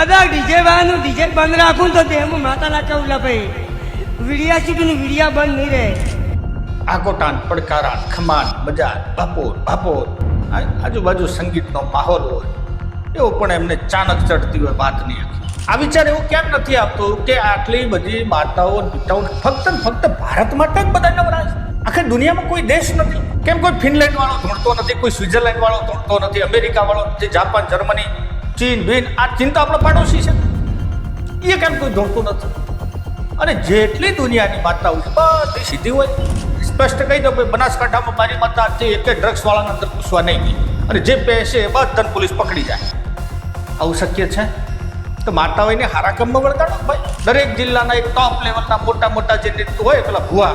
કદાચ ડીજે વાળાનું ડીજે બંધ રાખું તો તેમાં માતા ના કેવું લપાઈ વીડિયા શીખીને વીડિયા બંધ નહીં રહે. આકોટાન પડકારાન ખમાન બજાર ભાપોર ભાપોર આજુબાજુ સંગીતનો માહોલ હોય એવો પણ એમને ચાનક ચડતી હોય વાત નહીં આખી. આ વિચાર એવો કેમ નથી આવતો કે આટલી બધી માતાઓ પિતાઓ ફક્ત ને ફક્ત ભારત માટે જ બધા નવરાય છે? આખી દુનિયામાં કોઈ દેશ નથી. કેમ કોઈ ફિનલેન્ડ વાળો ધોડતો નથી, કોઈ સ્વિટ્ઝરલેન્ડ વાળો ધોડતો નથી, અમેરિકા વાળો નથી, જાપાન, જર્મની, ચીન, ભીન, આ ચીન તો આપણો પાડોશી છે, એ કેમ કોઈ ધોડતું નથી? અને જેટલી દુનિયાની માતાઓ છે બધી સીધી હોય. સ્પષ્ટ કહી દો ભાઈ, બનાસકાંઠામાં મારી માતા આજથી એક ડ્રગ્સ વાળાના અંદર પૂછવા નહીં ગઈ અને જે પૈસે એ બધાને પોલીસ પકડી જાય. આવું શક્ય છે? તો માતાઓને હારા કામમાં વળગાડો ભાઈ. દરેક જિલ્લાના એક ટોપ લેવલના મોટા મોટા જે નેતૃત્વ હોય પેલા ભુવા,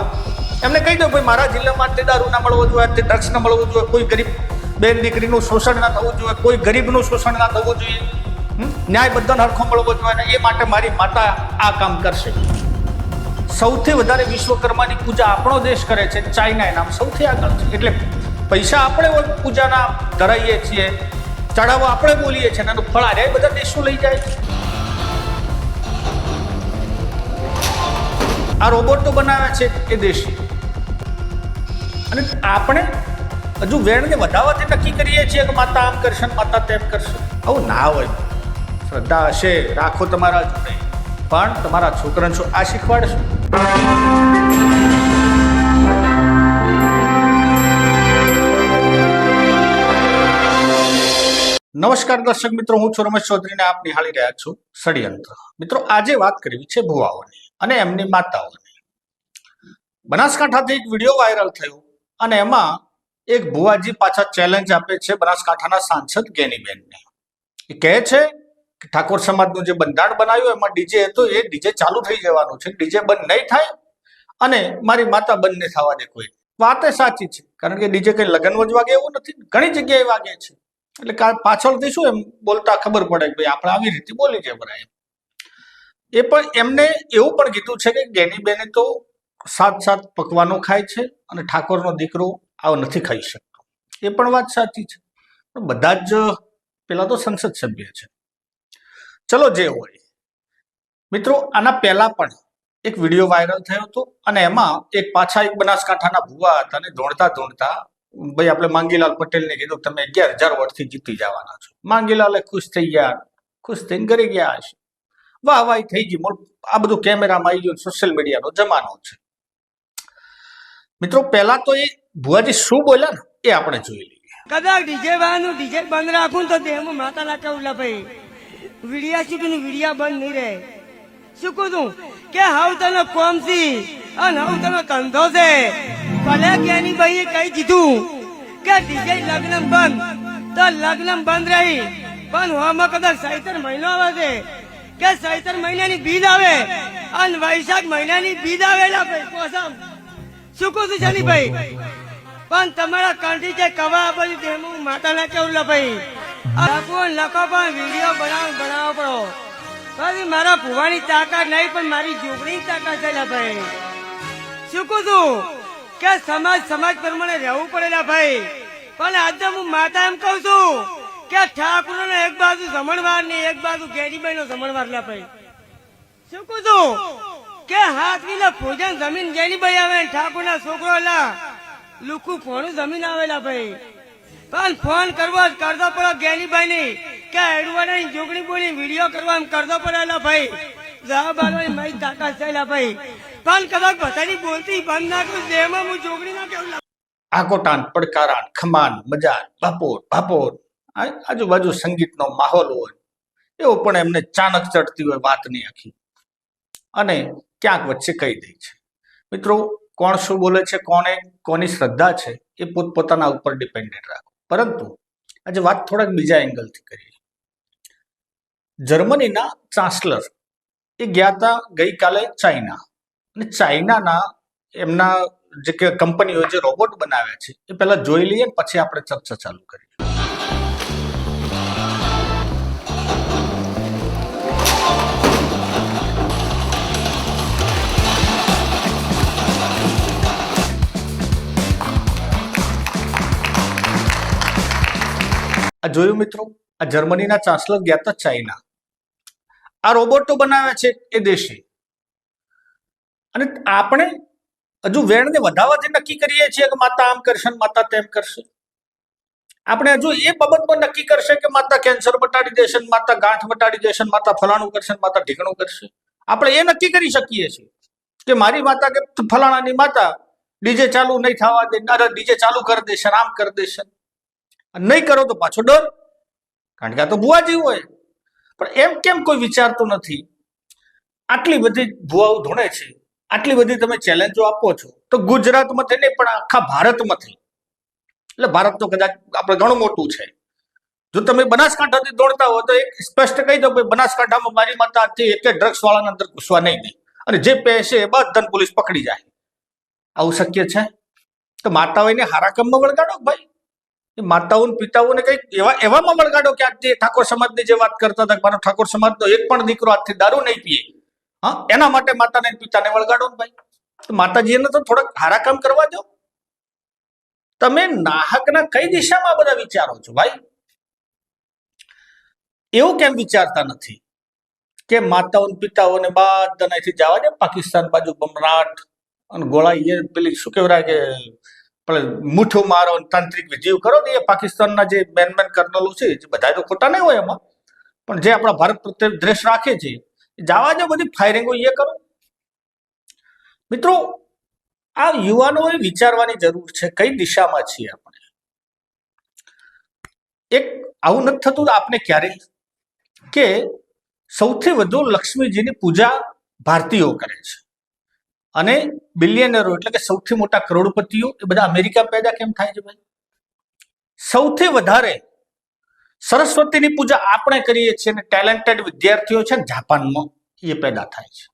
એમને કહી દો ભાઈ મારા જિલ્લામાં તે દારૂ ના મળવો જોઈએ, તે ડ્રગ્સ ના મળવું જોઈએ, કોઈ ગરીબ બેન દીકરીનું શોષણ ના થવું જોઈએ, કોઈ ગરીબનું શોષણ ના થવું જોઈએ, ન્યાય બધાને હરખો મળવો જોઈએ. એ માટે મારી માતા આ કામ કરશે. સૌથી વધારે વિશ્વકર્માની પૂજા આપણો દેશ કરે છે, ચાઇના એના સૌથી આગળ છે. એટલે પૈસા આપણે પૂજાના ધરાઈએ છીએ, ચડાવો આપણે બોલીએ છીએ, એનું ફળ આ બધા દેશો લઈ જાય છે. આ રોબોટો બનાવ્યા છે એ દેશ, અને આપણે હજુ વેણને વધારવાથી નક્કી કરીએ છીએ કે માતા આમ કરશે માતા તેમ કરશે. આવું ના હોય. શ્રદ્ધા હશે રાખો તમારા જોડે, પણ તમારા છોકરાને શું આ શીખવાડશો? નમસ્કાર દર્શક મિત્રો, હું છું રમેશ ચૌધરીને આપ નિહાળી રહ્યા છો ષડયંત્ર. મિત્રો, આજે વાત કરવી છે ભુવાઓની અને એમની માતાઓની. બનાસકાંઠાથી એક વિડીયો વાયરલ થયો અને એમાં એક ભુવાજી પાછા ચેલેન્જ આપે છે બનાસકાંઠાના સાંસદ ગેનીબેનને. એ કહે છે કે ઠાકોર સમાજનું જે બંધારણ બનાવ્યું એમાં ડીજે હતો, એ ડીજે ચાલુ થઈ જવાનું છે, ડીજે બંધ નહીં થાય અને મારી માતા બંધ નહીં થવા દે કોઈ. વાત એ સાચી છે, કારણ કે ડીજે કઈ લગ્ન જ વાગે એવું નથી, ઘણી જગ્યાએ વાગે છે. એટલે પાછળથી શું એમ બોલતા ખબર પડે કે ભાઈ આપણે આવી રીતે બોલી છે બરાબર. એ પણ એમને એવું પણ કીધું છે કે ગેનીબેને તો 7 પકવાનો ખાય છે અને ઠાકોરનો દીકરો આવો નથી ખાઈ શકતો. એ પણ વાત સાચી છે. બધા જ પેલા તો સંસદ સભ્ય છે. ચલો જે હોય મિત્રો, આના પહેલા પણ એક વિડીયો વાયરલ થયો હતો અને એમાં એક બનાસકાંઠાના ભુવા હતા અને દોડતા ભાઈ આપણે માંગીલાલ પટેલને કીધું તમે 11,000 વોટથી જીતી જવાના છો. માંગીલાલે ખુશ થઈ ગયા, ખુશ થઈને ઘરે ગયા હશે. વાહ વાહ થઈ ગઈ. આ બધું કેમેરામાં આવી ગયું, સોશિયલ મીડિયાનો જમાનો છે. મિત્રો, પહેલા તો એ ભુવાજી શું બોલ્યા ને એ આપણે જોઈ લઈએ. કદાચ ડીજે વાળાનું ડીજે બંધ રાખું તો તેમાં માતા ના કેવું લપાઈ વીડિયા શીખીને વીડિયા બંધ નહીં રહે. શું કહું કે હાવ તને કોમ સી અને હાવ તને ધંધો છે. ભલે કેની ભાઈએ કહી દીધું કે ડીજે લગ્ન બંધ, તો લગ્ન બંધ રહી, પણ હોમાં કદાચ ચૈત્ર મહિનો આવે છે કે ચૈત્ર મહિનાની બીજ આવે અને વૈશાખ મહિનાની બીજ આવેલા ભાઈ પોસમ. શું કહું છું શનિભાઈ? પણ તમારા કંઠી જે કવા બધી તેમાં માતા ના કેવું લપાઈ લખો પણ વિડીયો બનાવો પડો. પછી મારા ભુવાની તાકાત નહીં, પણ મારી જોગણી તાકાત છે ભાઈ. શું કહું છું કે સમાજ પ્રમાણે રહેવું પડેલા ભાઈ. પણ આજે હું માતા એમ કઉ છું કે ઠાકોર નો એક બાજુ જમણવાર ને એક બાજુ ગેરીબાઈ નો જમણવાર લા ભાઈ. શું કહું છું કે હાથ વીલા ભોજન જમીન ગેરીબાઈ આવે, ઠાકોર ના છોકરો લા લુકું ફોનું જમીન આવેલા ભાઈ. પણ ફોન કરવો જ કરતો પડો ગેરીબાઈ ની કે એડવાના જોગણી બોલી વિડીયો કરવા કરતો પડેલા ભાઈ. જવાબ આલવાની મારી તાકાત થયેલા ભાઈ. પણ કદાચ બધાની બોલતી બંધ નાખું જેમાં હું જોગણી ના કેવું. આકોટાન પડકારાન ખમાન બજાર ભાપોર ભાપોર આજુબાજુ સંગીતનો માહોલ હોય એવો પણ એમને ચાનક ચડતી હોય વાત નહીં આખી, અને ક્યાંક વચ્ચે કહી દે છે. મિત્રો, કોણ શું બોલે છે, કોની શ્રદ્ધા છે એ પોતપોતાના ઉપર ડિપેન્ડેન્ટ રાખો. પરંતુ આજે વાત થોડાક બીજા એંગલથી કરીએ. જર્મનીના ચાન્સલર એ ગયા હતા ગઈકાલે ચાઇના, અને ચાઇનાના એમના જે કંપનીઓ જે રોબોટ બનાવ્યા છે એ પહેલા જોઈ લઈએ, પછી આપણે ચર્ચા ચાલુ કરીએ. આ જોયું મિત્રો, આ જર્મનીના ચાન્સલર ગયા હતા ચાઇના આ રોબોટો બનાવ્યા છે એ દેશે, અને આપણે હજુ વેણને વધારવાથી નક્કી કરીએ છીએ કે માતા આમ કરશે ને માતા તેમ કરશે. આપણે હજુ એ બાબતમાં નક્કી કરશે કે માતા કેન્સર મટાડી દેશે, માતા ગાંઠ મટાડી દેશે, માતા ફલાણું કરશે, માતા ઢીકણું કરશે. આપણે એ નક્કી કરી શકીએ છીએ કે મારી માતા કે ફલાણાની માતા ડીજે ચાલુ નહીં થવા દે, ડીજે ચાલુ કરી દેશે, આમ કરી દેશે. નહીં કરો તો પાછો ડર, કારણ કે આ તો ભુવાજી હોય. પણ એમ કેમ કોઈ વિચારતું નથી? આટલી બધી ભુવાઓ ધૂણે છે, આટલી બધી તમે ચેલેન્જો આપો છો, તો ગુજરાતમાંથી નહીં પણ આખા ભારતમાંથી, એટલે ભારત તો કદાચ આપણે ઘણું મોટું છે. જો તમે બનાસકાંઠાથી દોડતા હો તો એક સ્પષ્ટ કહી દો કે બનાસકાંઠામાં મારી માતા આજથી એક ડ્રગ્સ વાળાના અંદર ઘૂસવા નહીં દે, અને જે પૈસે એ બધાને પોલીસ પકડી જાય. આવું શક્ય છે? તો માતાઓને હારા કામમાં વળગાડો ભાઈ, એ માતાઓ પિતાઓને કંઈક એવામાં વળગાડો કે આજે ઠાકોર સમાજની જે વાત કરતા હતા, મારો ઠાકોર સમાજનો એક પણ દીકરો આજથી દારૂ નહીં પીએ, હા, એના માટે માતાને પિતાને વળગાડો ને ભાઈ. તો માતાજીને તો થોડાક હારા કામ કરવા દો. તમે નાહકના કઈ દિશામાં બધા વિચારો છો ભાઈ? એવું કેમ વિચારતા નથી કે માતાઓ પિતાઓને બધાને અહીંથી જવા દે, પાકિસ્તાન બાજુ બમરાટ અને ગોળા એ પેલી શું કહેવાય કે મુઠ્ઠું મારો તાંત્રિક વિધિઓ કરો ને, એ પાકિસ્તાનના જે મેન કર્નલો છે, જે બધા તો ખોટા નહીં હોય એમાં, પણ જે આપણા ભારત પ્રત્યે દ્વેષ રાખે છે, જવા દો, બધી ફાયરિંગો એ કરો. મિત્રો, આ યુવાનોએ વિચારવાની જરૂર છે કઈ દિશામાં છીએ આપણે. એક આવું નથી થતું આપને ક્યારેય કે સૌથી વધુ લક્ષ્મીજીની પૂજા ભારતીયો કરે છે, અને બિલિયનરો એટલે કે સૌથી મોટા કરોડપતિઓ એ બધા અમેરિકા પેદા કેમ થાય છે ભાઈ? સૌથી વધારે સરસ્વતીની પૂજા આપણે કરીએ છીએ, અને ટેલેન્ટેડ વિદ્યાર્થીઓ છે ને જાપાનમાં એ પેદા થાય છે.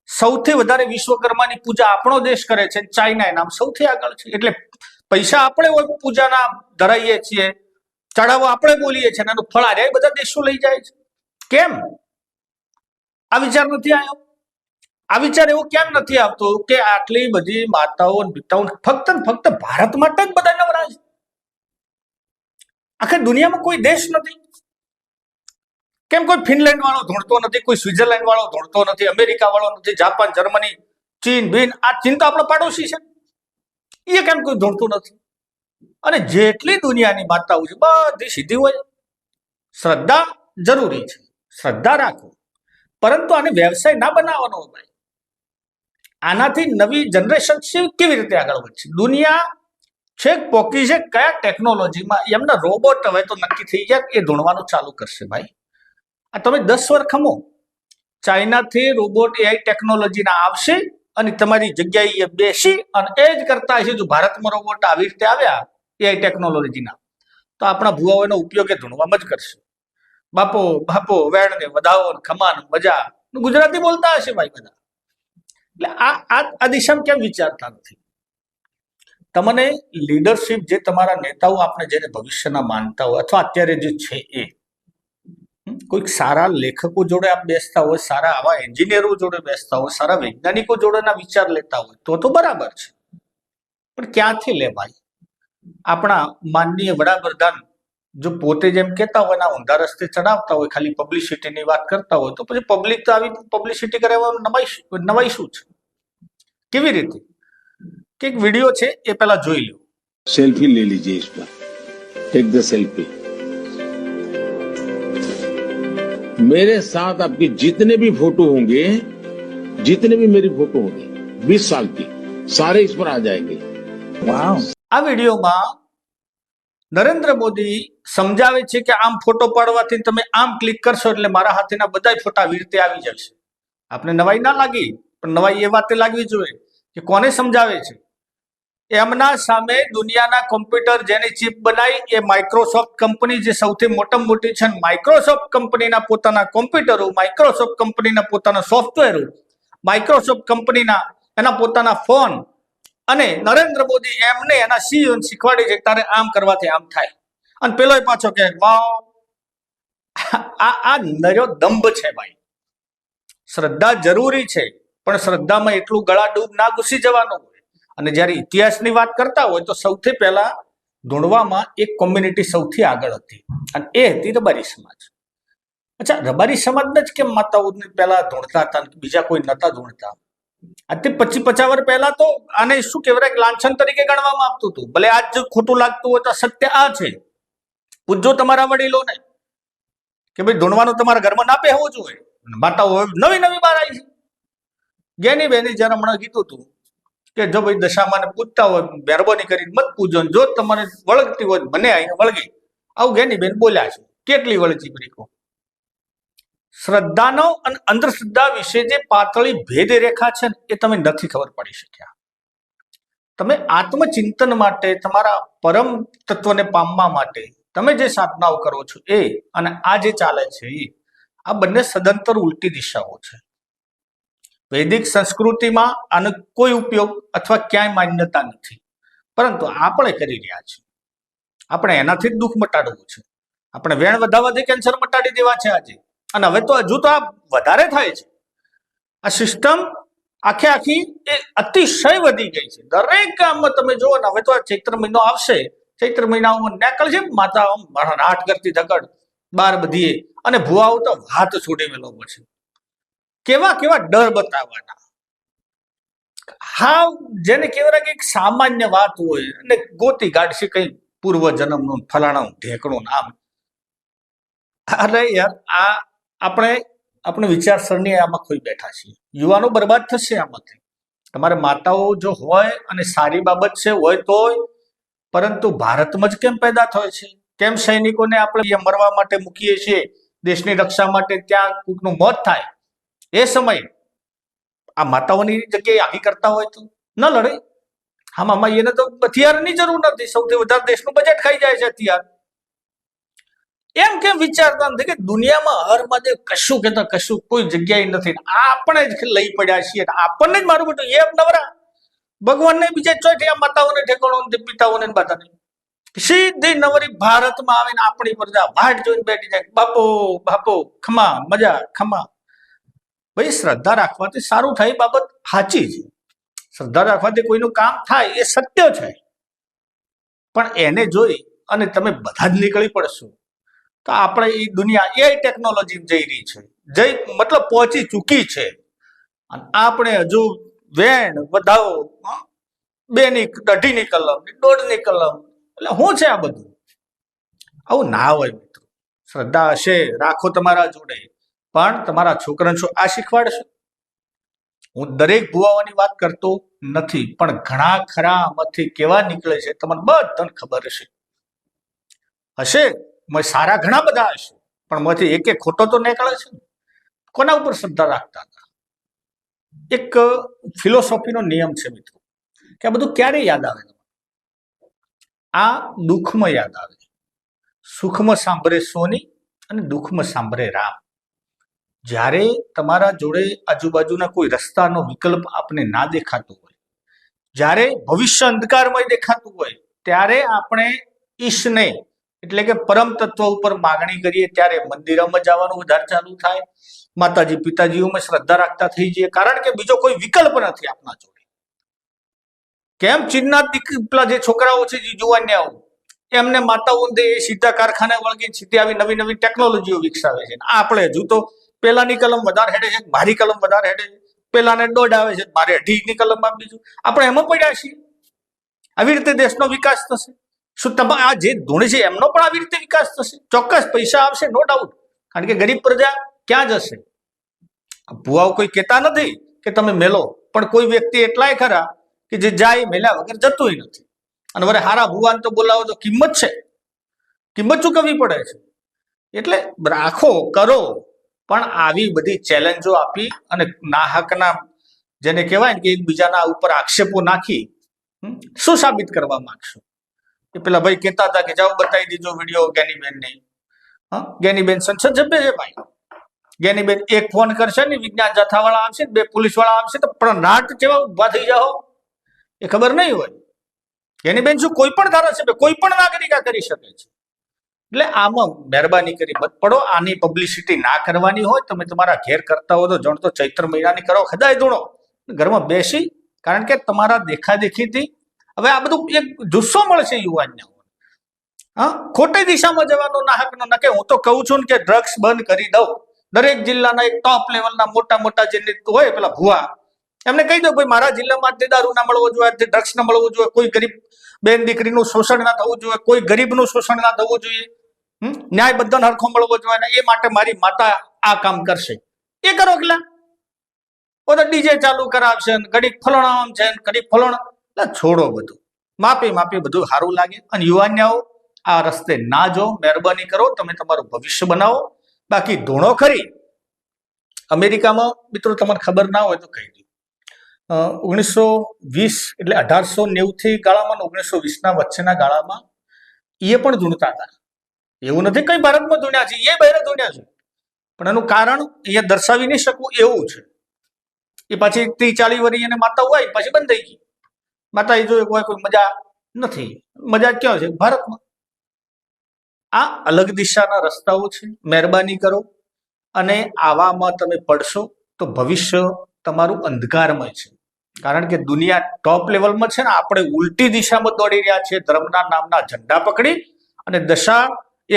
સૌથી વધારે વિશ્વકર્માની પૂજા આપણો દેશ કરે છે, ચાઇના એનામ સૌથી આગળ છે. એટલે પૈસા આપણે પૂજાના ધરાઈએ છીએ, ચડાવો આપણે બોલીએ છીએ, એનું ફળ આ બધા દેશો લઈ જાય છે. કેમ આ વિચાર નથી આવ્યો? આ વિચાર એવો કેમ નથી આવતો કે આટલી બધી માતાઓ પિતાઓ ફક્ત ને ફક્ત ભારત માટે જ બધા નવરા છે? આખી દુનિયામાં કોઈ દેશ નથી? કેમ કોઈ ફિનલેન્ડ વાળો ધોળતો નથી, કોઈ સ્વિટ્ઝરલેન્ડ વાળો ધોળતો નથી, અમેરિકા વાળો નથી, જાપાન, જર્મની, ચીન, બીન, આ ચીન તો આપણા પાડોશી છે, એ કેમ કોઈ ધોળતું નથી? અને જેટલી દુનિયાની માતાઓ છે બધી સીધી હોય. શ્રદ્ધા જરૂરી છે, શ્રદ્ધા રાખો, પરંતુ આને વ્યવસાય ના બનાવવાનો ભાઈ. આનાથી નવી જનરેશન કેવી રીતે આગળ વધશે? દુનિયા છેક પોકી છે કયા ટેકનોલોજીમાં, એમના રોબોટ હવે તો નક્કી થઈ જાય એ ધૂણવાનું ચાલુ કરશે ભાઈ. આ તમે 10 વર્ષ ખમો, ચાઇનાથી રોબોટ એઆઈ ટેકનોલોજીના આવશે અને તમારી જગ્યાએ એ બેસી અને એ જ કરતા હશે. જો ભારતમાં રોબોટ આવી રીતે આવ્યા એઆઈ ટેકનોલોજીના, તો આપણા ભુવાઓનો ઉપયોગ એ ધૂણવામાં જ કરશે. બાપો બાપો વેણને વધાવો, ખમાન મજા, ગુજરાતી બોલતા હશે ભાઈ બધા. એટલે આ દિશામાં કેમ વિચારતા નથી? તમને લીડરશિપ જે તમારા નેતાઓ આપણે જેને ભવિષ્યના માનતા હોય, અથવા અત્યારે જે છે એ કોઈક સારા લેખકો જોડે આપ બેસતા હોય, સારા આવા એન્જિનિયરો જોડે બેસતા હોય, સારા વૈજ્ઞાનિકો જોડેના વિચાર લેતા હોય તો બરાબર છે. પણ ક્યાંથી લે ભાઈ? આપણા માનનીય વડાપ્રધાન જો પોતે જેમ કહેતા હોય ના ઊંધા રસ્તે ચડાવતા હોય, ખાલી પબ્લિસિટીની વાત કરતા હોય, તો પછી પબ્લિક તો આવી પબ્લિસિટી કરાવવાનું નવાઈ શું છે? કેવી રીતે? કે એક વિડીયો છે એ પહેલા જોઈ લો. सेल्फी ले लीजिए इस पर, टेक द सेल्फी। मेरे साथ आपके जितने भी फोटो होंगे, जितने भी मेरी फोटो होंगी 20 साल की, सारे इस पर आ जाएंगे। वाह! આ વિડીયોમાં નરેન્દ્ર મોદી સમજાવે છે કે આમ ફોટો પાડવાથી તમે આમ ક્લિક કરશો એટલે મારા હાથેના બધા ફોટા આવી રીતે આવી જશે. આપને નવાઈ ના લાગી, પણ નવાઈ એ વાતે લાગવી જોઈએ કે કોને સમજાવે છે? એમના સામે દુનિયાના કોમ્પ્યુટર જેની ચિપ બનાવી એ માઇક્રોસોફ્ટ કંપની જે સૌથી મોટામાં મોટી છે, માઇક્રોસોફ્ટ કંપનીના પોતાના કોમ્પ્યુટરો, માઇક્રોસોફ્ટ કંપનીના પોતાના સોફ્ટવેરો, માઇક્રોસોફ્ટ કંપનીના એના પોતાના ફોન, અને નરેન્દ્ર મોદી એમને એના સીઈઓ શીખવાડે છે તારે આમ કરવાથી આમ થાય. અને પેલો પાછો કે વાહ, આ નર્યો દંભ છે ભાઈ. શ્રદ્ધા જરૂરી છે, પણ શ્રદ્ધામાં એટલું ગળા ડૂબ ના ઘૂસી જવાનું હોય. અને જ્યારે ઇતિહાસની વાત કરતા હોય તો સૌથી પહેલા ધૂણવામાં એક કોમ્યુનિટી સૌથી આગળ હતી, અને એ હતી રબારી સમાજ. અચ્છા, રબારી સમાજના જ કેમ માતાઓને પહેલા ધૂણતા હતા ને બીજા કોઈ નતા ધૂણતા? આજથી 25-50 વર્ષ પહેલા તો આને શું કહેવાય, લાંછન તરીકે ગણવામાં આવતું હતું. ભલે આજ જો ખોટું લાગતું હોય તો સત્ય આ છે. પૂછજો તમારા વડીલોને કે ભાઈ ધૂણવાનું તમારા ઘરમાં ના પહેવું જોઈએ. માતાઓ નવી નવી બહાર આવી છે. જ્ઞાની બેને જયારે હમણાં કીધું હતું કે જો ભાઈ દશામાને પૂછતા હોય મહેરબાની કરીને મત પૂછજો, જો તમારે વળગતી હોય મને આવીને વળગી. આવું જ્ઞાની બેન બોલ્યા છે. કેટલી વળગી બ્રેકો. શ્રદ્ધાનો અને અંધશ્રદ્ધા વિશે જે પાતળી ભેદ રેખા છે ને એ તમે નથી ખબર પડી શક્યા. તમે આત્મચિંતન માટે, તમારા પરમ તત્વને પામવા માટે તમે જે સાધનાઓ કરો છો એ અને આ જે ચાલે છે એ આ બંને સદંતર ઉલટી દિશાઓ છે. વૈદિક સંસ્કૃતિમાં આનો કોઈ ઉપયોગ અથવા ક્યાંય માન્યતા નથી, પરંતુ આપણે કરી રહ્યા છીએ. આપણે એનાથી જ દુઃખ મટાડવું છે. આપણે વેણ વધાવવાથી કેન્સર મટાડી દેવા છે આજે. અને હવે તો હજુ તો આ વધારે થાય છે. આ સિસ્ટમ આખી એ અતિશય વધી ગઈ છે. દરેક ગામમાં તમે જુઓ ને, હવે તો આ ચૈત્ર મહિનો આવશે, ચૈત્ર મહિનામાં નીકળશે માતા રાટ કરતી ધકડ બાર બધીએ, અને ભુવાઓ તો હાથ છોડી મેલો પછી કેવા કેવા ડર બતાવવાના. હા, જેને કહેવાય કે એક સામાન્ય વાત હોય અને ગોતી કાઢશે કઈ પૂર્વ જન્મનું ફલાણું ઢેકણું નામ. અરે યાર, આ આપણે વિચારસરણી આમાં ખોઈ બેઠા છીએ. યુવાનો બરબાદ થશે આમાંથી. તમારે માતાઓ જો હોય અને સારી બાબત છે હોય તો, પરંતુ ભારતમાં જ કેમ પેદા થાય છે? કેમ સૈનિકોને આપણે મરવા માટે મૂકીએ છીએ, દેશની રક્ષા માટે? ત્યાં કોઈકનું મોત થાય એ સમયે આ માતાઓની જગ્યાએ આવી કરતા હોય તો ન લડે. આમાં એને તો હથિયારની જરૂર નથી. સૌથી વધારે દેશનું બજેટ ખાઈ જાય છે હથિયાર. એમ કેમ વિચારતા નથી કે દુનિયામાં હર મહાદેવ કશું કેતા કશું કોઈ જગ્યાએ નથી, આપણે જ લઈ પડ્યા છીએ. આપણને જ મારું બેટું એ નવરા ભગવાનને બીજા ચોથી આ માતાઓને ઠેકાણો પિતાઓને બધાને સીધી નવરી ભારતમાં આવીને આપણી પર વાટ જોઈને બેઠી જાય. બાપો બાપો ખમા મજા ખમા. ભાઈ, શ્રદ્ધા રાખવાથી સારું થાય બાબત સાચી છે. શ્રદ્ધા રાખવાથી કોઈનું કામ થાય એ સત્ય છે. પણ એને જોઈ અને તમે બધા જ નીકળી પડશો તો આપણે એ દુનિયા એ ટેકનોલોજી જઈ રહી છે, મતલબ પહોંચી ચૂકી છે. અને આપણે હજુ વેણ વધાવો, 2ની 2.5ની કલમ 1.5ની કલમ, એટલે શું છે આ બધું? આવું ના હોય મિત્રો. શ્રદ્ધા હશે રાખો તમારા જોડે, પણ તમારા છોકરાને શું આ શીખવાડશો? હું દરેક ભુવાઓની વાત કરતો નથી, પણ ઘણા ખરા આમાંથી કેવા નીકળે છે તમને બધાને ખબર હશે. સારા ઘણા બધા હશે, પણ માંથી એક ખોટો તો નીકળે છે. કોના ઉપર શ્રદ્ધા રાખતા હતા? એક ફિલોસોફીનો નિયમ છે મિત્રો, કે આ બધું ક્યારે યાદ આવે? આ દુઃખમાં યાદ આવે. સુખમાં સાંભળે સોની અને દુઃખમાં સાંભળે રામ. જ્યારે તમારા જોડે આજુબાજુના કોઈ રસ્તાનો વિકલ્પ આપને ના દેખાતો હોય, જ્યારે ભવિષ્ય અંધકારમય દેખાતું હોય, ત્યારે આપણે ઈશને એટલે કે પરમ તત્વ ઉપર માગણી કરીએ. ત્યારે મંદિરોમાં જવાનું વધારે ચાલુ થાય, માતાજી પિતાજીઓમાં શ્રદ્ધા રાખતા થઈ જઈએ, કારણ કે બીજો કોઈ વિકલ્પ નથી આપણા જોડે. કેમ ચીનના પેલા જે છોકરાઓ છે જે જુવાનિયાઓ, એમને માતાઓ સીધા કારખાને વળગી સીધી આવી નવી નવી ટેકનોલોજીઓ વિકસાવે છે. આપણે હજુ તો પેલાની કલમ વધારે હેડે છે, મારી કલમ વધારે હેડે છે. પેલાને 1.5 આવે છે, મારે 2.5ની કલમ આપી છું. આપણે એમાં પડ્યા છીએ. આવી રીતે દેશનો વિકાસ થશે? શું તમે આ જે ધૂણ છે એમનો પણ આવી રીતે વિકાસ થશે? ચોક્કસ પૈસા આવશે, નો ડાઉટ, કારણ કે ગરીબ પ્રજા ક્યાં જશે? ભુવાઓ કોઈ કહેતા નથી કે તમે મેલો, પણ કોઈ વ્યક્તિ એટલાય ખરા કે જે જાય મેલ્યા વગર જતું નથી. અને વરે હારા ભુવાને તો બોલાવો તો કિંમત છે, કિંમત ચૂકવવી પડે છે. એટલે રાખો કરો, પણ આવી બધી ચેલેન્જો આપી અને નાહકના જેને કહેવાય ને કે એકબીજાના ઉપર આક્ષેપો નાખી શું સાબિત કરવા માંગશો? કે પેલા ભાઈ કહેતા હતા કે જાઓ બતાવી દીધો વિડીયો જ્ઞાનીબેન ને. જ્ઞાનીબેન સંસદ સભ્ય છે ભાઈ. જ્ઞાનીબેન એક ફોન કરશે ને, વિજ્ઞાન જથાવાળા આવશે, 2 પોલીસ વાળા આવશે, તો પ્રણાટ જેવા ઉભા થઈ જાઓ એ ખબર નહીં હોય. જ્ઞાનીબેન શું કોઈ પણ ધારાસભ્ય કોઈ પણ નાગરિક આ કરી શકે છે. એટલે આમાં મહેરબાની કરી મત પડો. આની પબ્લિસિટી ના કરવાની હોય, તમે તમારા ઘેર કરતા હો તો જાણતો ચૈત્ર મહિનાની કરો, ખદાય ધૂણો ઘરમાં બેસી, કારણ કે તમારા દેખાદેખીથી હવે આ બધું એક જુસ્સો મળશે યુવાનને. હા, ખોટી દિશામાં જવાનો નાહકનો નકે. હું તો કહું છું ને કે ડ્રગ્સ બંધ કરી દઉં. દરેક જિલ્લાના એક ટોપ લેવલના મોટા મોટા જે નેતા હોય પેલા ભુવા, એમને કહી દો ભાઈ મારા જિલ્લામાં આજથી દારૂ ના મળવો જોઈએ, આજથી ડ્રગ્સ ના મળવું જોઈએ, કોઈ ગરીબ બેન દીકરીનું શોષણ ના થવું જોઈએ, કોઈ ગરીબનું શોષણ ના થવું જોઈએ, ન્યાય બધાને હરખો મળવો જોઈએ, અને એ માટે મારી માતા આ કામ કરશે. એ કરો એકલા. બધા ડીજે ચાલુ કરાવશે ને ઘડીક ફલોણા આમ છે ને ઘડીક ફલોણા. એટલે છોડો બધું, માપી માપી બધું સારું લાગે. અને યુવાન્યાઓ આ રસ્તે ના જો, મહેરબાની કરો, તમે તમારું ભવિષ્ય બનાવો. બાકી ધૂણો ખરી. અમેરિકામાં મિત્રો તમને ખબર ના હોય તો કહી દઉં, 1920 એટલે 1890 થી ગાળામાં 1920 ના વચ્ચેના ગાળામાં એ પણ ધૂણતા હતા. એવું નથી કઈ ભારતમાં ધૂણ્યા છે, એ બહાર ધૂણ્યા છે. પણ એનું કારણ અહીંયા દર્શાવી નહીં શકું એવું છે. એ પાછી 30-40 વર્ષ એને માતા હોય પછી બંધ થઈ ગઈ. માતા એ જોયું કોઈ મજા નથી. મજા ક્યાં છે? ભારતમાં. આ અલગ દિશાના રસ્તાઓ છે. મહેરબાની કરો, અને આવામાં તમે પડશો તો ભવિષ્ય તમારું અંધકારમય છે. કારણ કે દુનિયા ટોપ લેવલમાં છે ને આપણે ઉલટી દિશામાં દોડી રહ્યા છીએ, ધર્મના નામના ઝંડા પકડી. અને દશા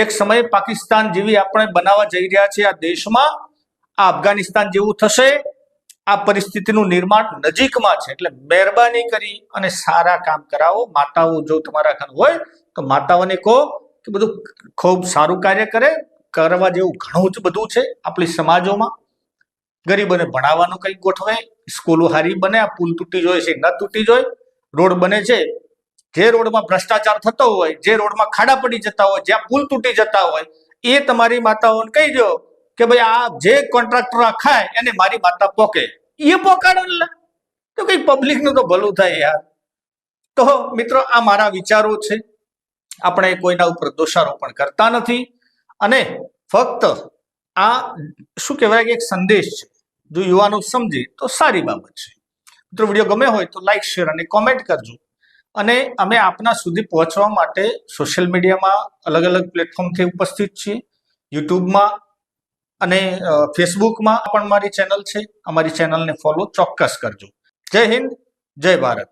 એક સમયે પાકિસ્તાન જેવી આપણે બનાવવા જઈ રહ્યા છીએ આ દેશમાં. આ અફઘાનિસ્તાન જેવું થશે. આ પરિસ્થિતિનું નિર્માણ નજીકમાં છે. એટલે મહેરબાની કરી અને સારા કામ કરાવો. માતાઓ જો તમારા ઘર હોય તો માતાઓને કહો કે બધું ખૂબ સારું કાર્ય કરે. કરવા જેવું ઘણું જ બધું છે આપણી સમાજોમાં. ગરીબોને ભણાવવાનું કંઈક ગોઠવે, સ્કૂલો હારી બને. આ પુલ તૂટી જોઈએ છે ન તૂટી જોઈએ. રોડ બને છે, જે રોડમાં ભ્રષ્ટાચાર થતો હોય, જે રોડમાં ખાડા પડી જતા હોય, જ્યાં પુલ તૂટી જતા હોય, એ તમારી માતાઓને કહી દો કે ભાઈ આ જે કોન્ટ્રાક્ટર ખાય એને મારી માતા પોકે. એ પોકાડો તો કઈ પબ્લિકનું તો ભલું થાય યાર. તો મિત્રો આ મારા વિચારો છે. આપણે કોઈના ઉપર દોષારોપણ કરતા નથી. અને ફક્ત આ શું કહેવાય કે એક સંદેશ છે. જો યુવાનો સમજે તો સારી બાબત છે. મિત્રો વિડીયો ગમે હોય તો લાઈક, શેર અને કોમેન્ટ કરજો. અને અમે આપના સુધી પહોંચવા માટે સોશિયલ મીડિયામાં અલગ અલગ પ્લેટફોર્મથી ઉપસ્થિત છીએ. યુટ્યુબમાં અને ફેસબુકમાં પણ મારી ચેનલ છે. અમારી ચેનલને ફોલો ચોક્કસ કરજો. જય હિન્દ, જય ભારત.